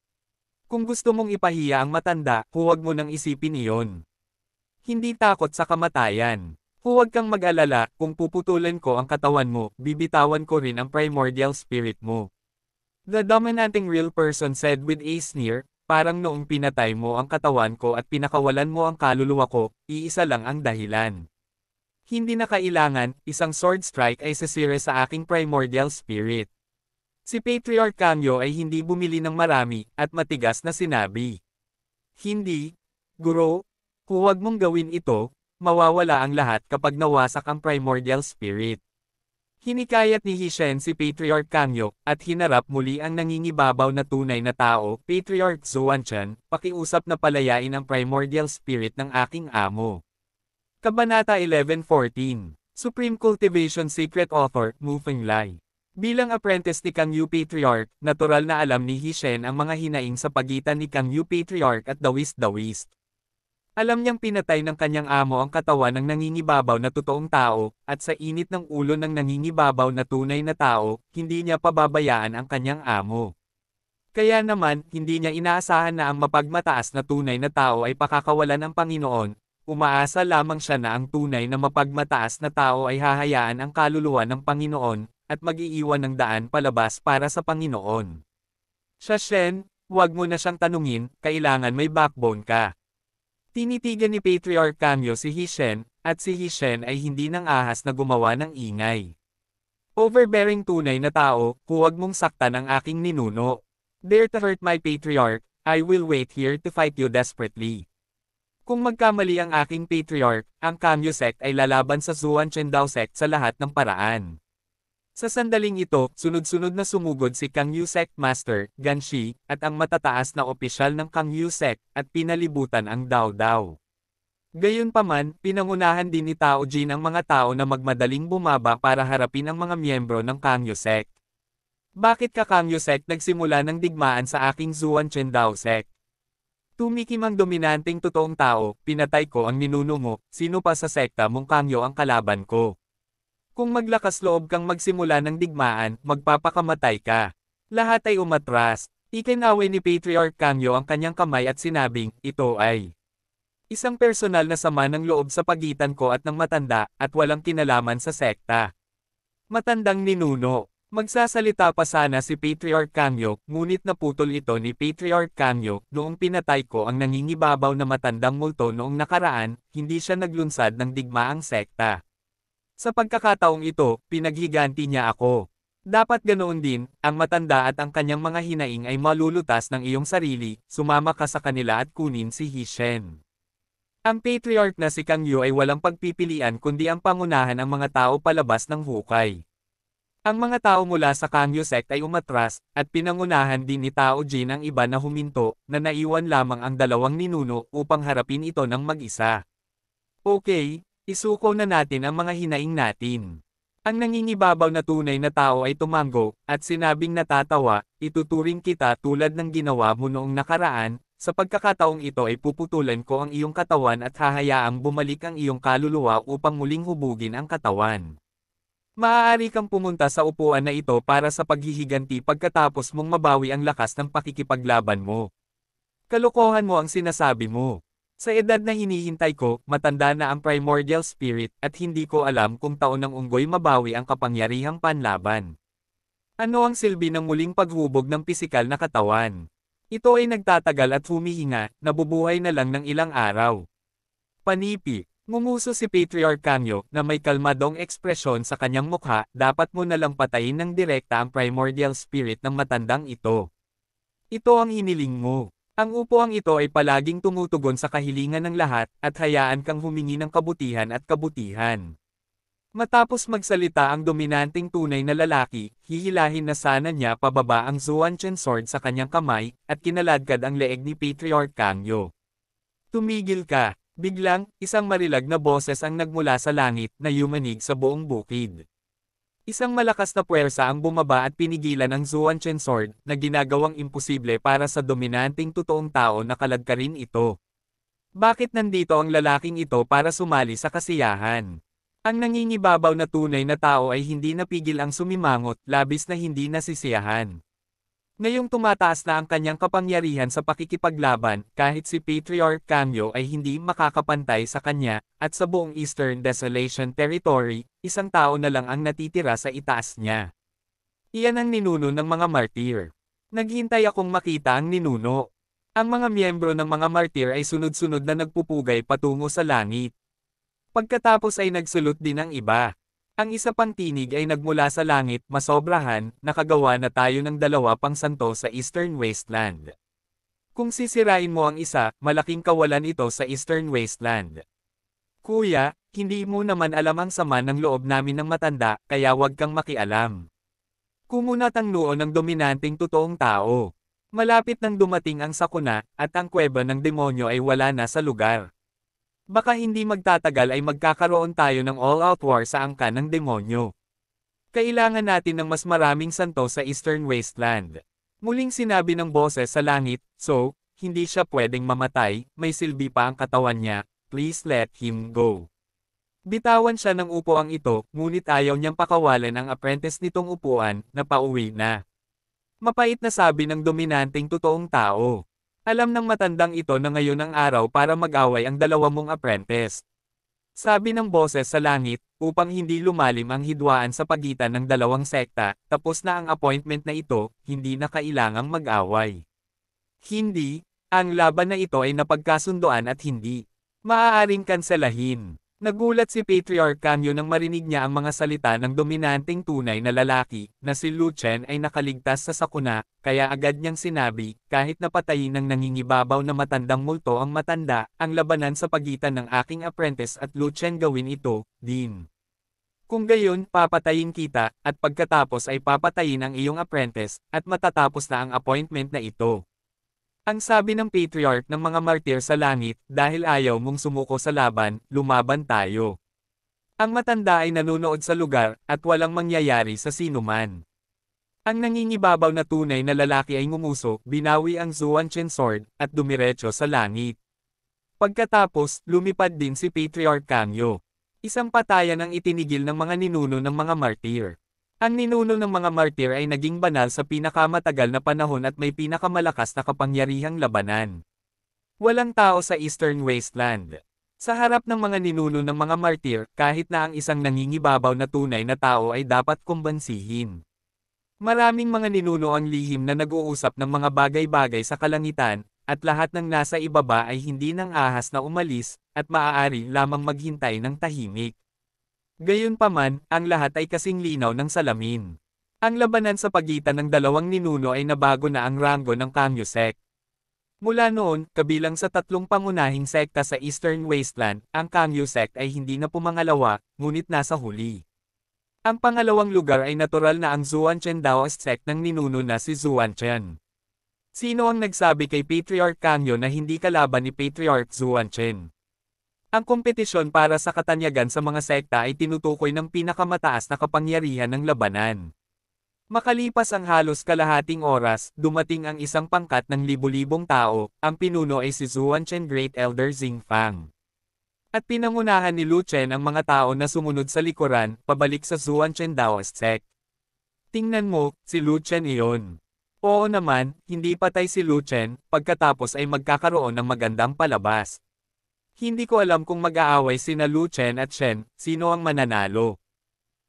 [SPEAKER 1] Kung gusto mong ipahiya ang matanda, huwag mo nang isipin iyon. Hindi takot sa kamatayan. Huwag kang mag-alala, kung puputulan ko ang katawan mo, bibitawan ko rin ang primordial spirit mo. The dominating real person said with a sneer, parang noong pinatay mo ang katawan ko at pinakawalan mo ang kaluluwa ko, iisa lang ang dahilan. Hindi na kailangan, isang sword strike ay sasira sa aking primordial spirit. Si Patriarch Kangyo ay hindi bumili ng marami, at matigas na sinabi. Hindi, Guro, huwag mong gawin ito, mawawala ang lahat kapag nawasak ang primordial spirit. Hinikayat ni Hishen si Patriarch Kangyo, at hinarap muli ang nangingibabaw na tunay na tao, Patriarch Zuanchan, pakiusap na palayain ang primordial spirit ng aking amo. Kabanata 11:14 Supreme Cultivation Secret Author, Mu Fenglai. Bilang apprentice ni Kangyu Patriarch, natural na alam ni Hishen ang mga hinaing sa pagitan ni Kangyu Patriarch at Dawist. Alam niyang pinatay ng kanyang amo ang katawan ng nangingibabaw na totoong tao, at sa init ng ulo ng nangingibabaw na tunay na tao, hindi niya pababayaan ang kanyang amo. Kaya naman, hindi niya inaasahan na ang mapagmataas na tunay na tao ay pakakawalan ng Panginoon, umaasa lamang siya na ang tunay na mapagmataas na tao ay hahayaan ang kaluluwa ng Panginoon, at mag-iiwan ng daan palabas para sa Panginoon. Siya Shen, huwag mo na siyang tanungin, kailangan may backbone ka. Tinitigan ni Patriarch Kangyo si Hishen, at si Hishen ay hindi nang ahas na gumawa ng ingay. Overbearing tunay na tao, huwag mong saktan ang aking ninuno. Dare to hurt my patriarch, I will wait here to fight you desperately. Kung magkamali ang aking patriarch, ang Kangyo sect ay lalaban sa Zuanchen Dao sect sa lahat ng paraan. Sa sandaling ito, sunod-sunod na sumugod si Kangyu Sect Master, Ganshi, at ang matataas na opisyal ng Kangyu Sect, at pinalibutan ang Dao Dao. Gayunpaman, pinangunahan din ni Tao Jin ang mga tao na magmadaling bumaba para harapin ang mga miyembro ng Kangyu Sect. Bakit ka Kangyu Sect nagsimula ng digmaan sa aking Zuanchen Dao Sect? Tumikim ang dominanteng totoong tao, pinatay ko ang ninuno mo, sino pa sa sekta mong Kangyo ang kalaban ko? Kung maglakas loob kang magsimula ng digmaan, magpapakamatay ka. Lahat ay umatras. Ikinaway ni Patriarch Kangyo ang kanyang kamay at sinabing, ito ay isang personal na sama ng loob sa pagitan ko at ng matanda, at walang kinalaman sa sekta. Matandang ninuno. Magsasalita pa sana si Patriarch Kangyo, ngunit naputol ito ni Patriarch Kangyo, noong pinatay ko ang nangingibabaw na matandang multo noong nakaraan, hindi siya naglunsad ng digmaang sekta. Sa pagkakataong ito, pinaghiganti niya ako. Dapat ganoon din, ang matanda at ang kanyang mga hinaing ay malulutas ng iyong sarili, sumama ka sa kanila at kunin si Hishen. Ang patriarch na si Kangyu ay walang pagpipilian kundi ang pangunahan ang mga tao palabas ng hukay. Ang mga tao mula sa Kangyu sect ay umatras, at pinangunahan din ni Tao Jin ang iba na huminto, na naiwan lamang ang dalawang ninuno upang harapin ito ng mag-isa. Okay. Isuko na natin ang mga hinaing natin. Ang nangingibabaw na tunay na tao ay tumango, at sinabing natatawa, ituturing kita tulad ng ginawa mo noong nakaraan, sa pagkakataong ito ay puputulan ko ang iyong katawan at hahayaang bumalik ang iyong kaluluwa upang muling hubugin ang katawan. Maaari kang pumunta sa upuan na ito para sa paghihiganti pagkatapos mong mabawi ang lakas ng pakikipaglaban mo. Kalokohan mo ang sinasabi mo. Sa edad na hinihintay ko, matanda na ang primordial spirit, at hindi ko alam kung taon ng unggoy mabawi ang kapangyarihang panlaban. Ano ang silbi ng muling paghubog ng pisikal na katawan? Ito ay nagtatagal at humihinga, nabubuhay na lang ng ilang araw. Panipi, ngumuso si Patriarch Kangyo, na may kalmadong ekspresyon sa kanyang mukha, dapat mo na lang patayin ng direkta ang primordial spirit ng matandang ito. Ito ang hiniling mo. Ang upuang ito ay palaging tumutugon sa kahilingan ng lahat, at hayaan kang humingi ng kabutihan at kabutihan. Matapos magsalita ang dominanteng tunay na lalaki, hihilahin na sana niya pababa ang Zuanchen sword sa kanyang kamay, at kinaladkad ang leeg ni Patriarch Kangyo. Tumigil ka! Biglang, isang marilag na boses ang nagmula sa langit, na yumanig sa buong bukid. Isang malakas na puwersa ang bumaba at pinigilan ang Zuanchen sword, na ginagawang imposible para sa dominanteng totoong tao na kaladkarin ito. Bakit nandito ang lalaking ito para sumali sa kasiyahan? Ang nangingibabaw na tunay na tao ay hindi napigil ang sumimangot, labis na hindi nasisiyahan. Ngayong tumataas na ang kanyang kapangyarihan sa pakikipaglaban, kahit si Patriarch Kamyo ay hindi makakapantay sa kanya, at sa buong Eastern Desolation Territory, isang tao na lang ang natitira sa itaas niya. Iyan ang ninuno ng mga martir. Naghintay akong makita ang ninuno. Ang mga miyembro ng mga martir ay sunod-sunod na nagpupugay patungo sa langit. Pagkatapos ay nagsulot din ang iba. Ang isa pang tinig ay nagmula sa langit, masobrahan, nakagawa na tayo ng 2 santo sa Eastern Wasteland. Kung sisirain mo ang isa, malaking kawalan ito sa Eastern Wasteland. Kuya, hindi mo naman alam ang sama ng loob namin ng matanda, kaya wag kang makialam. Kumunat ang noo ng dominanteng totoong tao. Malapit nang dumating ang sakuna, at ang kuweba ng demonyo ay wala na sa lugar. Baka hindi magtatagal ay magkakaroon tayo ng all-out war sa angkan ng demonyo. Kailangan natin ng mas maraming santo sa Eastern Wasteland. Muling sinabi ng boses sa langit, so, hindi siya pwedeng mamatay, may silbi pa ang katawan niya, please let him go. Bitawan siya ng upuang ito, ngunit ayaw niyang pakawalan ang apprentice nitong upuan, na pauwi na. Mapait na sabi ng dominanteng totoong tao. Alam ng matandang ito na ngayon ang araw para mag-away ang 2 mong apprentice. Sabi ng boses sa langit, upang hindi lumalim ang hidwaan sa pagitan ng 2 sekta, tapos na ang appointment na ito, hindi na kailangang mag-away. Hindi, ang laban na ito ay napagkasundoan at hindi maaaring kanselahin. Nagulat si Patriarch Kamyo nang marinig niya ang mga salita ng dominanteng tunay na lalaki, na si Lu Chen ay nakaligtas sa sakuna, kaya agad niyang sinabi, kahit napatayin ng nangingibabaw na matandang multo ang matanda, ang labanan sa pagitan ng aking apprentice at Lu Chen gawin ito, din. Kung gayon, papatayin kita, at pagkatapos ay papatayin ang iyong apprentice, at matatapos na ang appointment na ito. Ang sabi ng Patriarch ng mga martir sa langit, dahil ayaw mong sumuko sa laban, lumaban tayo. Ang matanda ay nanunood sa lugar, at walang mangyayari sa sinuman. Ang nangingibabaw na tunay na lalaki ay ngumuso, binawi ang Zuanchen sword, at dumiretso sa langit. Pagkatapos, lumipad din si Patriarch Kamyo. Isang patayan ang itinigil ng mga ninuno ng mga martir. Ang ninuno ng mga martir ay naging banal sa pinakamatagal na panahon at may pinakamalakas na kapangyarihang labanan. Walang tao sa Eastern Wasteland. Sa harap ng mga ninuno ng mga martir, kahit na ang isang nangingibabaw na tunay na tao ay dapat kumbansihin. Maraming mga ninuno ang lihim na nag-uusap ng mga bagay-bagay sa kalangitan, at lahat ng nasa ibaba ay hindi nang ahas na umalis, at maaari lamang maghintay ng tahimik. Gayunpaman, ang lahat ay kasing linaw ng salamin. Ang labanan sa pagitan ng 2 ninuno ay nabago na ang ranggo ng Kamyo sect. Mula noon, kabilang sa 3 pangunahing sekta sa Eastern Wasteland, ang Kamyo sect ay hindi na pumangalawa, ngunit nasa huli. Ang pangalawang lugar ay natural na ang Zuanchen Daoist sect ng ninuno na si Zuanchen. Sino ang nagsabi kay Patriarch Kamyo na hindi kalaban ni Patriarch Zuanchen? Ang kompetisyon para sa katanyagan sa mga sekta ay tinutukoy ng pinakamataas na kapangyarihan ng labanan. Makalipas ang halos kalahating oras, dumating ang isang pangkat ng libu-libong tao, ang pinuno ay si Zuanchen Great Elder Xingfang. At pinangunahan ni Lu Chen ang mga tao na sumunod sa likuran, pabalik sa Zuanchen Daoist sect. Tingnan mo, si Lu Chen iyon. Oo naman, hindi patay si Lu Chen, pagkatapos ay magkakaroon ng magandang palabas. Hindi ko alam kung mag-aaway sina Lu Chen at Shen, sino ang mananalo.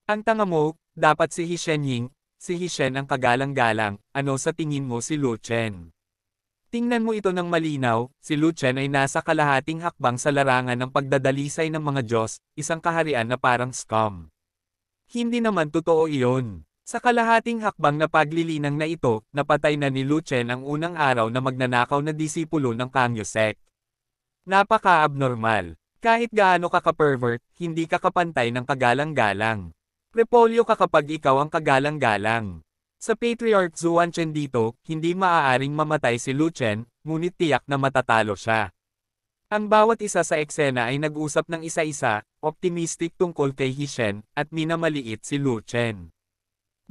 [SPEAKER 1] Ang tanga mo, dapat si He Shenying, si He Shen ang kagalang-galang, ano sa tingin mo si Lu Chen? Tingnan mo ito ng malinaw, si Lu Chen ay nasa kalahating hakbang sa larangan ng pagdadalisay ng mga Diyos, isang kaharian na parang scum. Hindi naman totoo iyon. Sa kalahating hakbang na paglilinang na ito, napatay na ni Lu Chen ang unang araw na magnanakaw na disipulo ng Kamyo sect. Napaka-abnormal. Kahit gaano ka ka-pervert, hindi ka kapantay ng kagalang-galang. Repolyo ka kapag ikaw ang kagalang-galang. Sa Patriarch Zuanchen dito, hindi maaaring mamatay si Lu Chen, ngunit tiyak na matatalo siya. Ang bawat isa sa eksena ay nag-usap ng isa-isa, optimistic tungkol kay He Shen, at minamaliit si Lu Chen.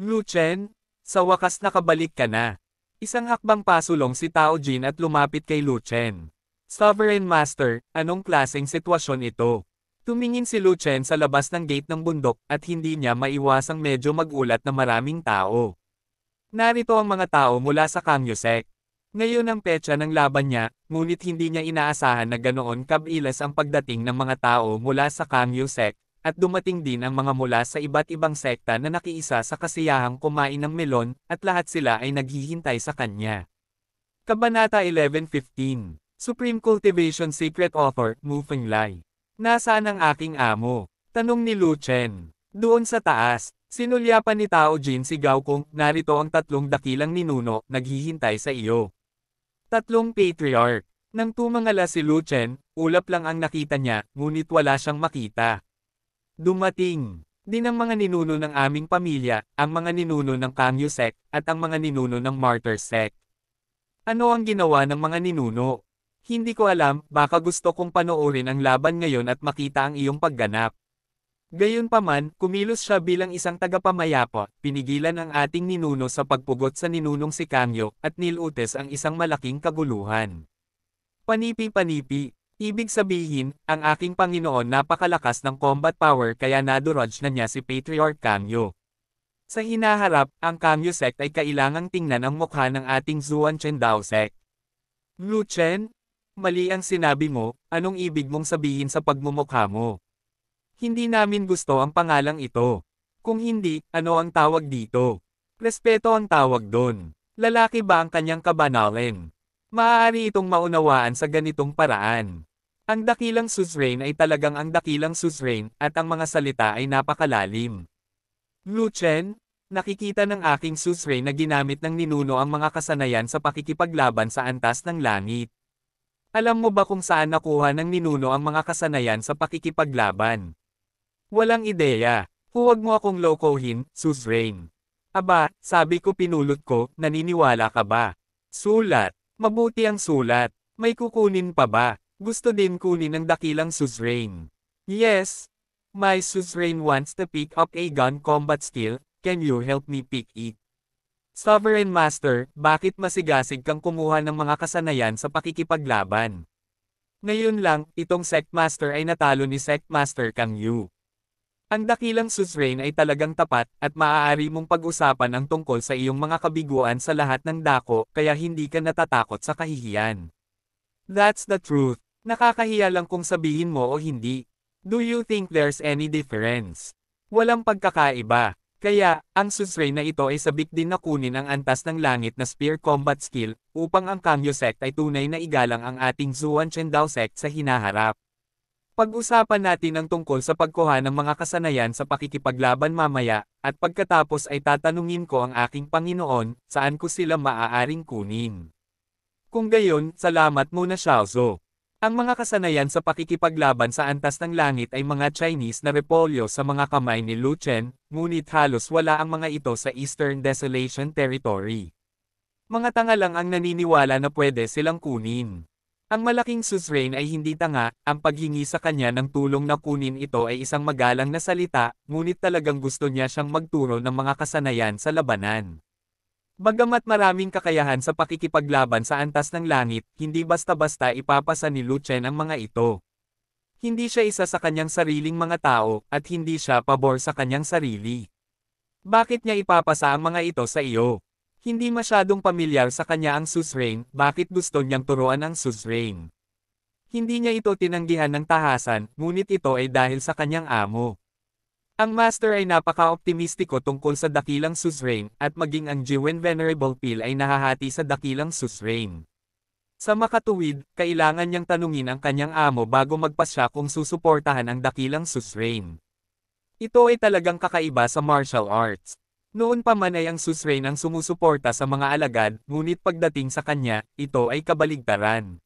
[SPEAKER 1] Lu Chen, sa wakas nakabalik ka na. Isang hakbang pasulong si Tao Jin at lumapit kay Lu Chen. Sovereign Master, anong klaseng sitwasyon ito? Tumingin si Lu Chen sa labas ng gate ng bundok, at hindi niya maiwasang medyo magulat na maraming tao. Narito ang mga tao mula sa Kangyo Sect. Ngayon ang petsa ng laban niya, ngunit hindi niya inaasahan na ganoon kabilis ang pagdating ng mga tao mula sa Kangyo Sect, at dumating din ang mga mula sa iba't ibang sekta na nakiisa sa kasiyahang kumain ng melon, at lahat sila ay naghihintay sa kanya. Kabanata 11:15 Supreme Cultivation Secret Author, Mu Fenglai. Nasaan ang aking amo? Tanong ni Lu Chen. Doon sa taas, sinulyapan ni Tao Jin si Gao Kung, narito ang 3 dakilang ninuno, naghihintay sa iyo. 3 patriarch. Nang tumangala si Lu Chen, ulap lang ang nakita niya, ngunit wala siyang makita. Dumating din ang mga ninuno ng aming pamilya, ang mga ninuno ng Kangyo Sect, at ang mga ninuno ng Martyr Sect. Ano ang ginawa ng mga ninuno? Hindi ko alam, baka gusto kong panoorin ang laban ngayon at makita ang iyong pagganap. Gayunpaman, kumilos siya bilang isang tagapamayapa, pinigilan ang ating ninuno sa pagpugot sa ninunong si Kangyo, at nilutes ang isang malaking kaguluhan. Panipi-panipi. Ibig sabihin, ang aking Panginoon napakalakas ng combat power kaya nadurudge na niya si Patriarch Kangyo. Sa hinaharap, ang Kangyo Sect ay kailangang tingnan ang mukha ng ating Zuan Chen Dao Sect. Lu Chen? Mali ang sinabi mo, anong ibig mong sabihin sa pagmumukha mo? Hindi namin gusto ang pangalang ito. Kung hindi, ano ang tawag dito? Respeto ang tawag doon. Lalaki ba ang kanyang kabanalan? Maaari itong maunawaan sa ganitong paraan. Ang dakilang suzerain ay talagang ang dakilang suzerain, at ang mga salita ay napakalalim. Lu Chen, nakikita ng aking suzerain na ginamit ng ninuno ang mga kasanayan sa pakikipaglaban sa antas ng langit. Alam mo ba kung saan nakuha ng ninuno ang mga kasanayan sa pakikipaglaban? Walang ideya. Huwag mo akong lokohin, suzerain. Aba, sabi ko pinulot ko, naniniwala ka ba? Sulat. Mabuti ang sulat. May kukunin pa ba? Gusto din kunin ng dakilang suzerain. Yes. My suzerain wants to pick up a gun combat skill, can you help me pick it? Sovereign Master, bakit masigasig kang kumuha ng mga kasanayan sa pakikipaglaban? Ngayon lang, itong Sect Master ay natalo ni Sect Master Kang Yu. Ang dakilang suzerain ay talagang tapat, at maaari mong pag-usapan ang tungkol sa iyong mga kabiguan sa lahat ng dako, kaya hindi ka natatakot sa kahihiyan. That's the truth. Nakakahiya lang kung sabihin mo o hindi. Do you think there's any difference? Walang pagkakaiba. Kaya, ang suzerain na ito ay sabik din na kunin ang antas ng langit na spear combat skill, upang ang Kangyo Sect ay tunay na igalang ang ating Zuan Chen Dao Sect sa hinaharap. Pag-usapan natin ang tungkol sa pagkuha ng mga kasanayan sa pakikipaglaban mamaya, at pagkatapos ay tatanungin ko ang aking Panginoon, saan ko sila maaaring kunin. Kung gayon, salamat muna Xiaozu. Ang mga kasanayan sa pakikipaglaban sa antas ng langit ay mga Chinese na repolyo sa mga kamay ni Lu Chen, ngunit halos wala ang mga ito sa Eastern Desolation Territory. Mga tanga lang ang naniniwala na pwede silang kunin. Ang malaking suzerain ay hindi tanga, ang paghingi sa kanya ng tulong na kunin ito ay isang magalang na salita, ngunit talagang gusto niya siyang magturo ng mga kasanayan sa labanan. Bagamat maraming kakayahan sa pakikipaglaban sa antas ng langit, hindi basta-basta ipapasa ni Lu Chen ang mga ito. Hindi siya isa sa kanyang sariling mga tao, at hindi siya pabor sa kanyang sarili. Bakit niya ipapasa ang mga ito sa iyo? Hindi masyadong pamilyar sa kanya ang suzerain, bakit gusto niyang turuan ang suzerain? Hindi niya ito tinanggihan ng tahasan, ngunit ito ay dahil sa kanyang amo. Ang master ay napaka-optimistiko tungkol sa dakilang suzerain, at maging ang Jiwen Venerable Pil ay nahahati sa dakilang suzerain. Sa makatuwid, kailangan niyang tanungin ang kanyang amo bago magpasya kung susuportahan ang dakilang suzerain. Ito ay talagang kakaiba sa martial arts. Noon pa man ay ang suzerain ang sumusuporta sa mga alagad, ngunit pagdating sa kanya, ito ay kabaligtaran.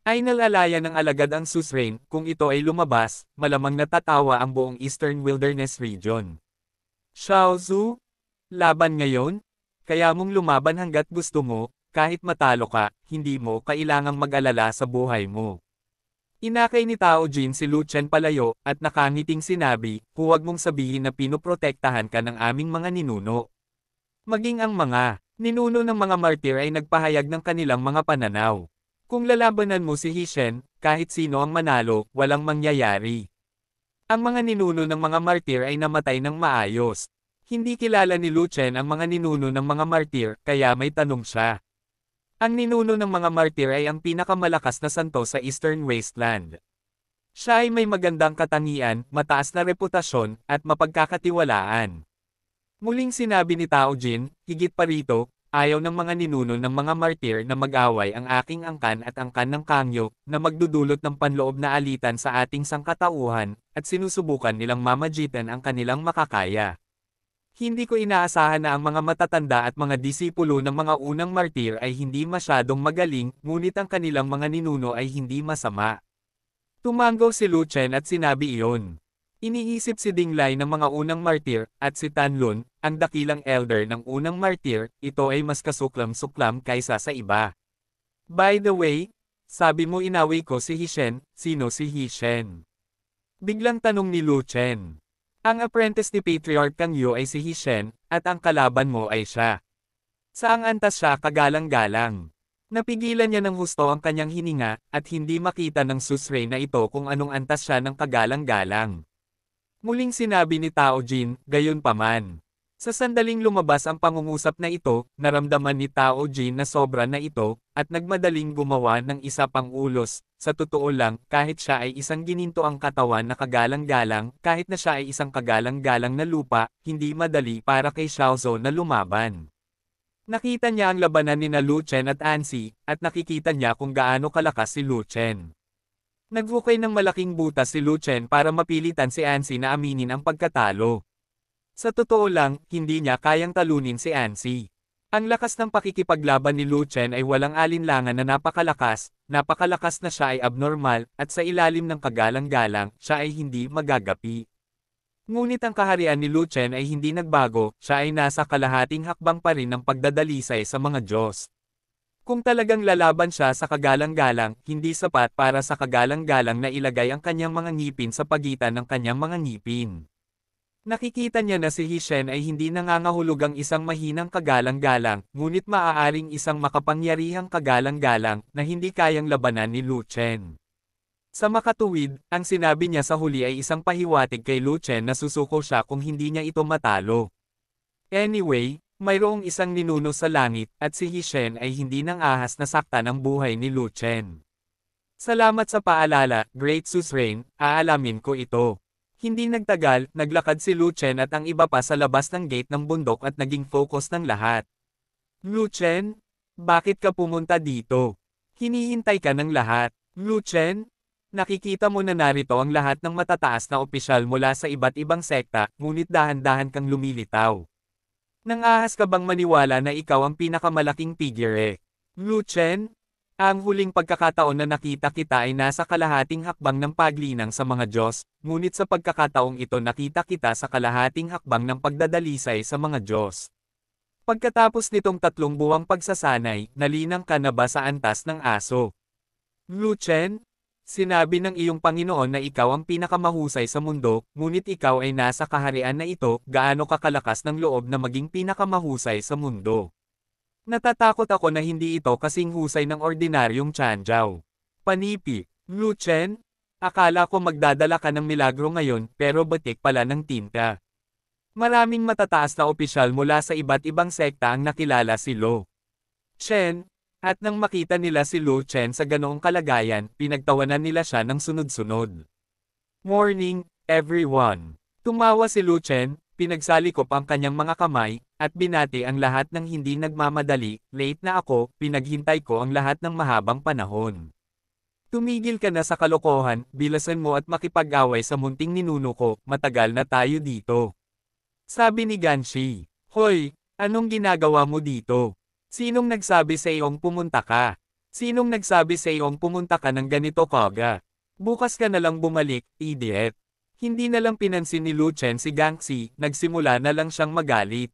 [SPEAKER 1] Ay nalalaya ng alagad ang suzerain, kung ito ay lumabas, malamang natatawa ang buong Eastern Wilderness Region. Xiaozu? Laban ngayon? Kaya mong lumaban hanggat gusto mo, kahit matalo ka, hindi mo kailangang mag-alala sa buhay mo. Inakay ni Tao Jin si Lu Chen palayo, at nakangiting sinabi, huwag mong sabihin na pinoprotektahan ka ng aming mga ninuno. Maging ang mga ninuno ng mga martir ay nagpahayag ng kanilang mga pananaw. Kung lalabanan mo si Hishen, kahit sino ang manalo, walang mangyayari. Ang mga ninuno ng mga martir ay namatay ng maayos. Hindi kilala ni Lu Chen ang mga ninuno ng mga martir, kaya may tanong siya. Ang ninuno ng mga martir ay ang pinakamalakas na santo sa Eastern Wasteland. Siya ay may magandang katangian, mataas na reputasyon, at mapagkakatiwalaan. Muling sinabi ni Tao Jin, higit pa rito, ayaw ng mga ninuno ng mga martir na mag-away ang aking angkan at angkan ng Kangyo, na magdudulot ng panloob na alitan sa ating sangkatauhan, at sinusubukan nilang mamagitan ang kanilang makakaya. Hindi ko inaasahan na ang mga matatanda at mga disipulo ng mga unang martir ay hindi masyadong magaling, ngunit ang kanilang mga ninuno ay hindi masama. Tumango si Lu Chen at sinabi iyon. Iniisip si Ding Lai ng mga unang martir, at si Tan Lun, ang dakilang elder ng unang martir, ito ay mas kasuklam-suklam kaysa sa iba. By the way, sabi mo inawi ko si Hishen, sino si Hishen? Biglang tanong ni Lu Chen. Ang apprentice ni Patriarch Kangyo ay si Hishen, at ang kalaban mo ay siya. Saang antas siya kagalang-galang. Napigilan niya ng husto ang kanyang hininga, at hindi makita ng susre na ito kung anong antas siya ng kagalang-galang. Muling sinabi ni Tao Jin, gayunpaman. Sa sandaling lumabas ang pangungusap na ito, naramdaman ni Tao Jin na sobra na ito, at nagmadaling gumawa ng isa pang ulos. Sa totoo lang, kahit siya ay isang gininto ang katawan na kagalang-galang, kahit na siya ay isang kagalang-galang na lupa, hindi madali para kay Xiaozhou na lumaban. Nakita niya ang labanan ni Lu Chen at Ansi, at nakikita niya kung gaano kalakas si Lu Chen. Nagbukay ng malaking butas si Lu Chen para mapilitan si Ansi na aminin ang pagkatalo. Sa totoo lang, hindi niya kayang talunin si Ansi. Ang lakas ng pakikipaglaban ni Lu Chen ay walang alinlangan na napakalakas na siya ay abnormal, at sa ilalim ng kagalang-galang, siya ay hindi magagapi. Ngunit ang kaharian ni Lu Chen ay hindi nagbago, siya ay nasa kalahating hakbang pa rin ng pagdadalisay sa mga Diyos. Kung talagang lalaban siya sa kagalang-galang, hindi sapat para sa kagalang-galang na ilagay ang kanyang mga ngipin sa pagitan ng kanyang mga ngipin. Nakikita niya na si Hishen ay hindi nangangahulog ang isang mahinang kagalang-galang, ngunit maaaring isang makapangyarihang kagalang-galang na hindi kayang labanan ni Lu Chen. Sa makatuwid, ang sinabi niya sa huli ay isang pahiwatig kay Lu Chen na susuko siya kung hindi niya ito matalo. Anyway, mayroong isang ninuno sa langit, at si Hishen ay hindi nang ahas na saktan ang buhay ni Lu Chen. Salamat sa paalala, Great Suzerain, aalamin ko ito. Hindi nagtagal, naglakad si Lu Chen at ang iba pa sa labas ng gate ng bundok at naging focus ng lahat. Lu Chen? Bakit ka pumunta dito? Hinihintay ka ng lahat. Lu Chen? Nakikita mo na narito ang lahat ng matataas na opisyal mula sa iba't ibang sekta, ngunit dahan-dahan kang lumilitaw. Nangahas ka bang maniwala na ikaw ang pinakamalaking figure? Lu Chen? Ang huling pagkakataon na nakita kita ay nasa kalahating hakbang ng paglinang sa mga Diyos, ngunit sa pagkakataong ito nakita kita sa kalahating hakbang ng pagdadalisay sa mga Diyos. Pagkatapos nitong 3 buwang pagsasanay, nalinang ka na ba sa antas ng aso? Lu Chen? Sinabi ng iyong Panginoon na ikaw ang pinakamahusay sa mundo, ngunit ikaw ay nasa kaharian na ito, gaano kakalakas ng loob na maging pinakamahusay sa mundo. Natatakot ako na hindi ito kasing husay ng ordinaryong Chanjiao. Panipi, Lu Chen? Akala ko magdadala ka ng milagro ngayon, pero batik pala ng tinta. Maraming matataas na opisyal mula sa iba't ibang sekta ang nakilala si Lu Chen, at nang makita nila si Lu Chen sa ganoong kalagayan, pinagtawanan nila siya ng sunod-sunod. Morning, everyone. Tumawa si Lu Chen, pinagsalikop ang kanyang mga kamay, at binati ang lahat ng hindi nagmamadali. Late na ako, pinaghintay ko ang lahat ng mahabang panahon. Tumigil ka na sa kalokohan, bilasan mo at makipag-away sa munting ninuno ko, matagal na tayo dito. Sabi ni Ganshi. Hoy, anong ginagawa mo dito? Sinong nagsabi sa iyong pumunta ka? Sinong nagsabi sa iyong pumunta ka ng ganito kaga? Bukas ka na lang bumalik, idiot. Hindi na lang pinansin ni Lu Chen si Gangxi, nagsimula na lang siyang magalit.